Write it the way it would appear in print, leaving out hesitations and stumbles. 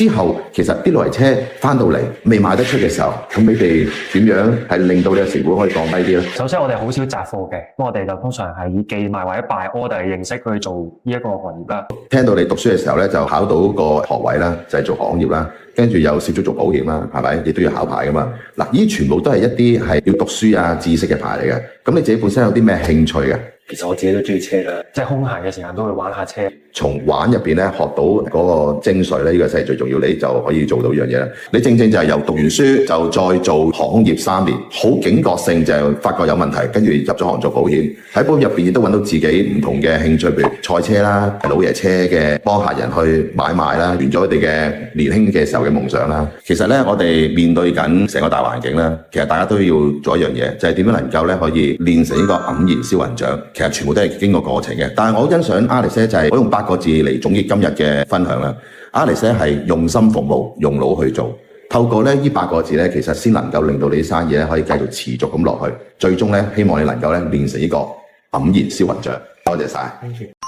之後其實啲來車翻到嚟未賣得出嘅時候，咁你哋點樣係令到你嘅成本可以降低啲咧？首先我哋好少雜貨嘅，咁我哋就通常係以寄賣或者拜 order 嘅形式去做呢一個行業啦。聽到你讀書嘅時候咧，就考到個學位啦，就係做行業啦，跟住又涉足做保險啦，係咪？亦都要考牌噶嘛。嗱，呢啲全部都係一啲係要讀書啊、知識嘅牌嚟嘅。咁你自己本身有啲咩興趣嘅？其實我自己都中意車啦，即係空閒嘅時間都會玩下車。從玩入邊咧學到嗰個精髓咧，呢個先係最重要，你就可以做到呢樣嘢啦。你正正就係由讀完書就再做行業3年，好警覺性就係發覺有問題，跟住入咗行做保險。喺保險入邊亦都揾到自己唔同嘅興趣，譬如賽車啦、老爺車嘅幫客人去買賣啦，完咗佢哋嘅年輕嘅時候嘅夢想啦。其實咧，我哋面對緊成個大環境啦，其實大家都要做一樣嘢，就係點樣能夠咧可以練成呢個黯然銷魂掌。其實全部都係經過過程嘅，但係我好欣賞 Alex 就係我用8個字嚟總結今日嘅分享啦。Alex 係用心服務，用腦去做，透過呢8個字咧，其實先能夠令到你啲生意咧可以繼續持續咁落去，最終咧希望你能夠咧練成呢個黯然銷魂掌。多謝晒。